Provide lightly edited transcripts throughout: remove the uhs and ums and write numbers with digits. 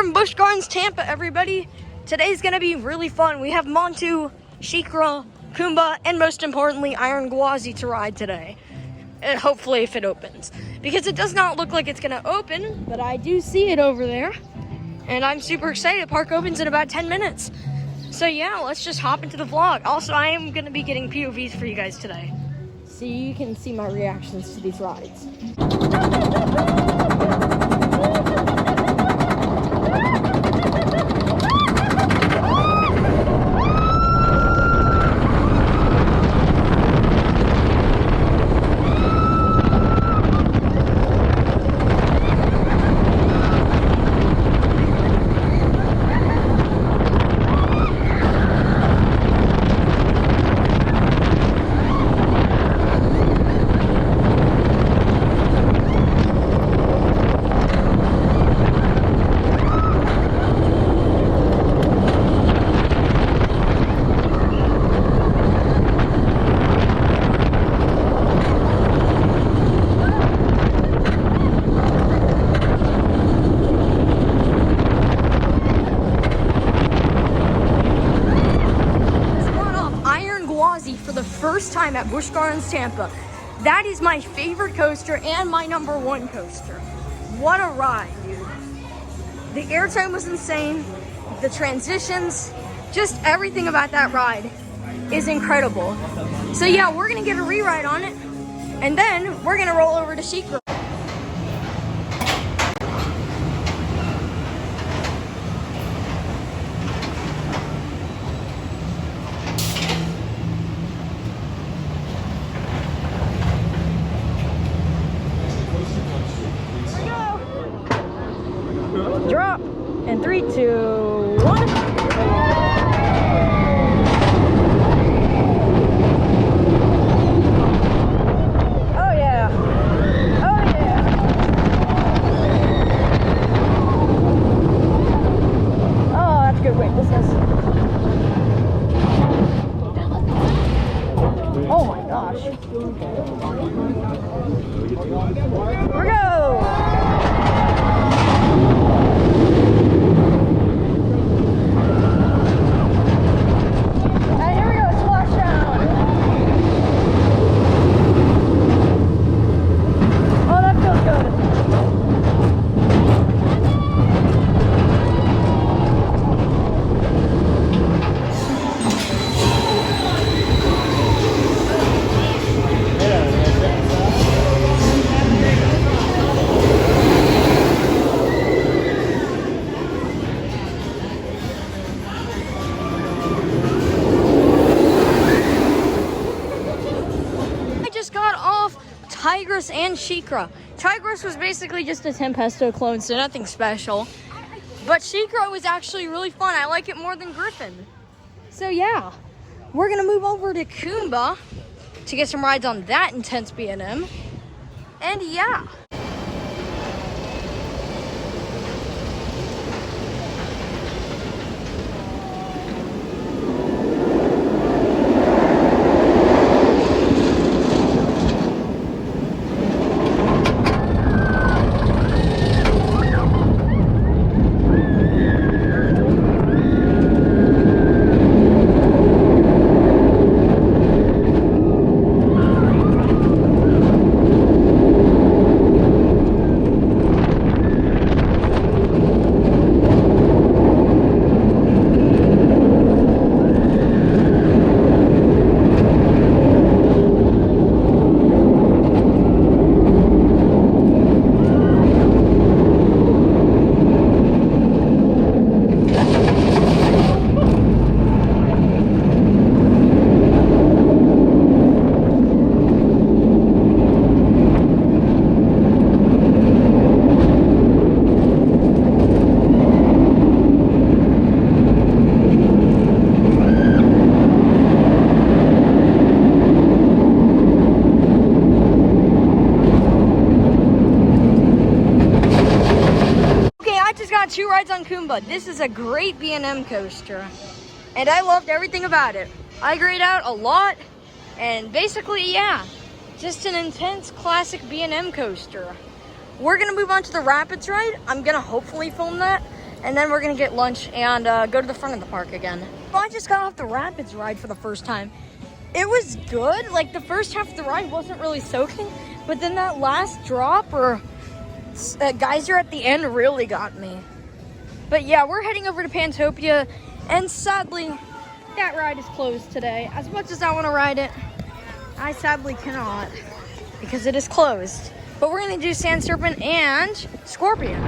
from Busch Gardens, Tampa, everybody. Today's gonna be really fun. We have Montu, Shikra, Kumba, and most importantly, Iron Gwazi to ride today. And hopefully if it opens. Because it does not look like it's gonna open, but I do see it over there. And I'm super excited. Park opens in about 10 minutes. So yeah, let's just hop into the vlog. Also, I am gonna be getting POVs for you guys today, so you can see my reactions to these rides. For the first time at Busch Gardens, Tampa. That is my favorite coaster and my #1 coaster. What a ride, dude. The airtime was insane. The transitions, just everything about that ride is incredible. So yeah, we're gonna get a re-ride on it, and then we're gonna roll over to Shikra. Drop in 3, 2, 1. Oh yeah. Oh yeah. Oh, that's good weightlessness. Oh my gosh. Here we go. Tigress and Shikra. Tigress was basically just a Tempesto clone, so nothing special. But Shikra was actually really fun. I like it more than Griffin. So yeah, we're gonna move over to Kumba to get some rides on that intense B&M. And yeah. got 2 rides on Kumba. This is a great B&M coaster, and I loved everything about it. I grayed out a lot, and basically, yeah, just an intense classic B&M coaster. We're gonna move on to the Rapids ride. I'm gonna hopefully film that. and then we're gonna get lunch and go to the front of the park again. I just got off the Rapids ride for the first time. It was good. Like, the first half of the ride wasn't really soaking, but then that last drop or geyser at the end really got me. But yeah, we're heading over to Pantopia, and sadly, that ride is closed today. As much as I want to ride it, I sadly cannot because it is closed. But we're gonna do Sand Serpent and Scorpion.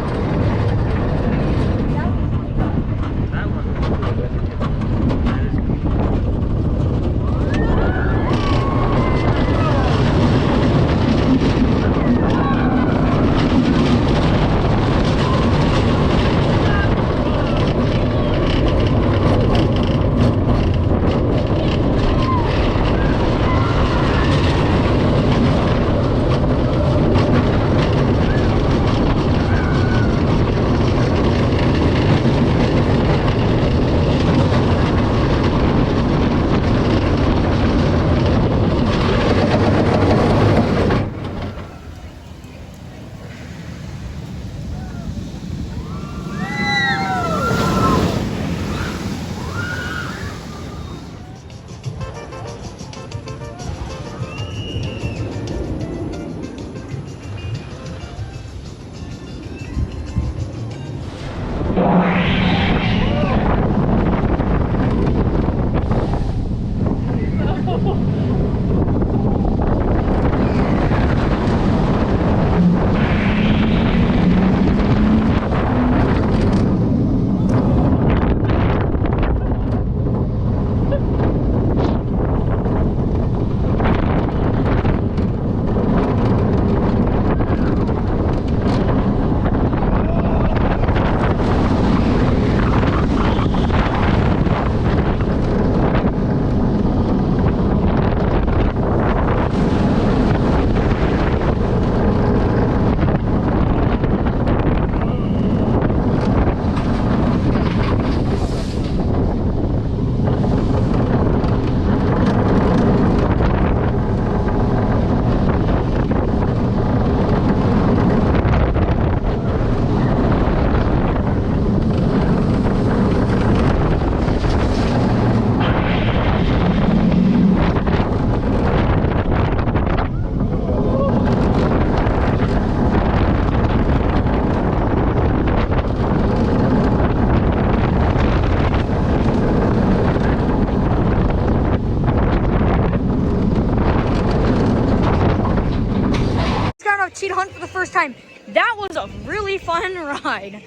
Cheetah Hunt for the first time. That was a really fun ride.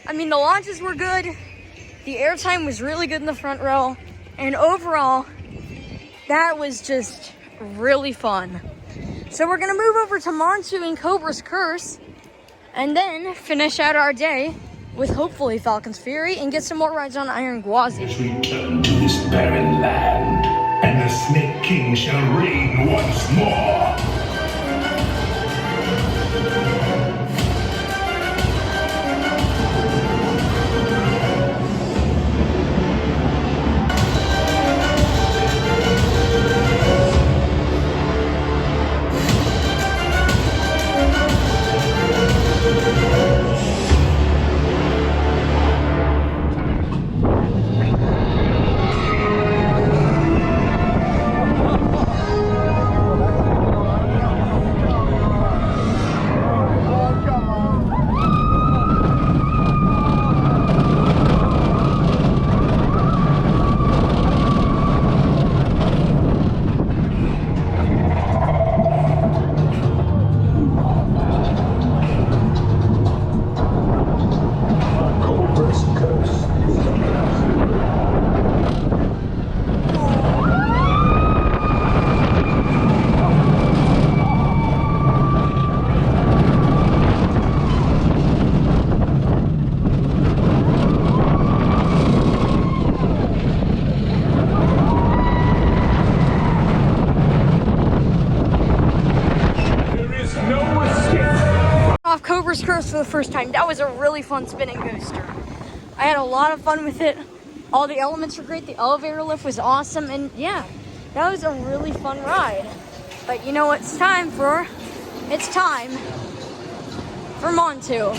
I mean, the launches were good. The airtime was really good in the front row. And overall, that was just really fun. So we're gonna move over to Montu and Cobra's Curse and then finish out our day with hopefully Falcon's Fury and get some more rides on Iron Gwazi. Let's return to this barren land, and the Snake King shall reign once more. Curse for the first time. That was a really fun spinning coaster. I had a lot of fun with it. All the elements were great. The elevator lift was awesome. And yeah, that was a really fun ride. But you know what it's time for? It's time for Montu.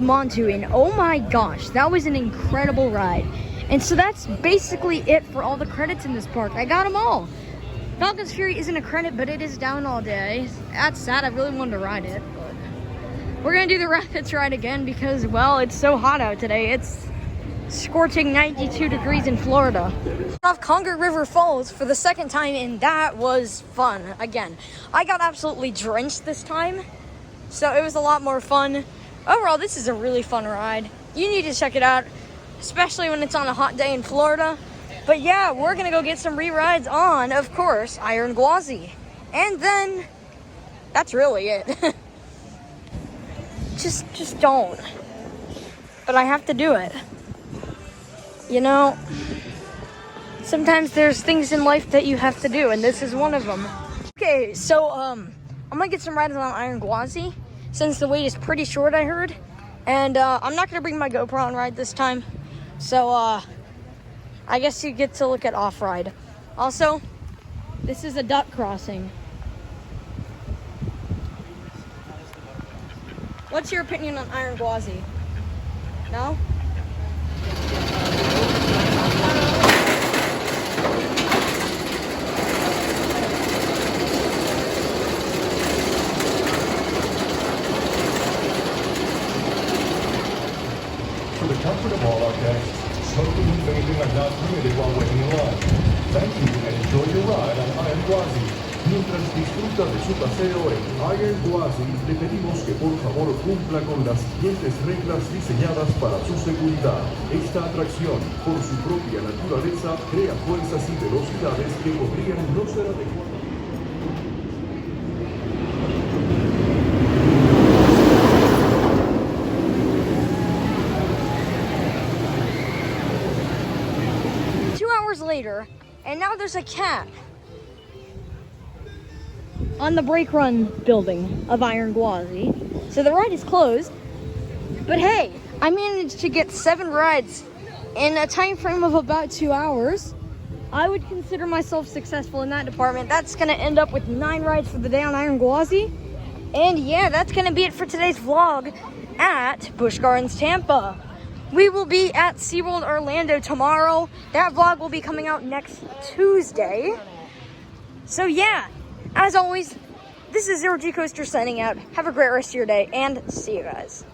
Montu, and oh my gosh, that was an incredible ride. And so that's basically it for all the credits in this park. I got them all. Falcon's Fury isn't a credit, but it is down all day. That's sad. I really wanted to ride it, but we're gonna do the Rapids ride again because, well, it's so hot out today. It's scorching 92 degrees in Florida. Off Congar River Falls for the second time, and that was fun again. I got absolutely drenched this time, so it was a lot more fun. Overall, this is a really fun ride. You need to check it out, especially when it's on a hot day in Florida. But yeah, we're gonna go get some re-rides on, of course, Iron Gwazi. And then that's really it. just don't. But I have to do it. You know, sometimes there's things in life that you have to do, and this is one of them. Okay, so I'm gonna get some rides on Iron Gwazi since the wait is pretty short, I heard. And I'm not gonna bring my GoPro on ride this time. So I guess you get to look at off-ride. Also, this is a duck crossing. What's your opinion on Iron Gwazi? No? For the comfort of all our guests, smoking and vaping are not permitted while waiting in line. Thank you and enjoy your ride on Iron Gwazi. Mientras disfruta de su paseo en Iron Gwazi, le pedimos que por favor cumpla con las siguientes reglas diseñadas para su seguridad. Esta atracción, por su propia naturaleza, crea fuerzas y velocidades que podrían no ser adecuadas. 2 hours later, and now there's a cat on the brake run building of Iron Gwazi. So the ride is closed, but hey, I managed to get 7 rides in a time frame of about 2 hours. I would consider myself successful in that department. That's gonna end up with 9 rides for the day on Iron Gwazi. And yeah, that's gonna be it for today's vlog at Busch Gardens, Tampa. We will be at SeaWorld Orlando tomorrow. That vlog will be coming out next Tuesday. So yeah, as always, this is Zero G Coaster signing out. Have a great rest of your day, and see you guys.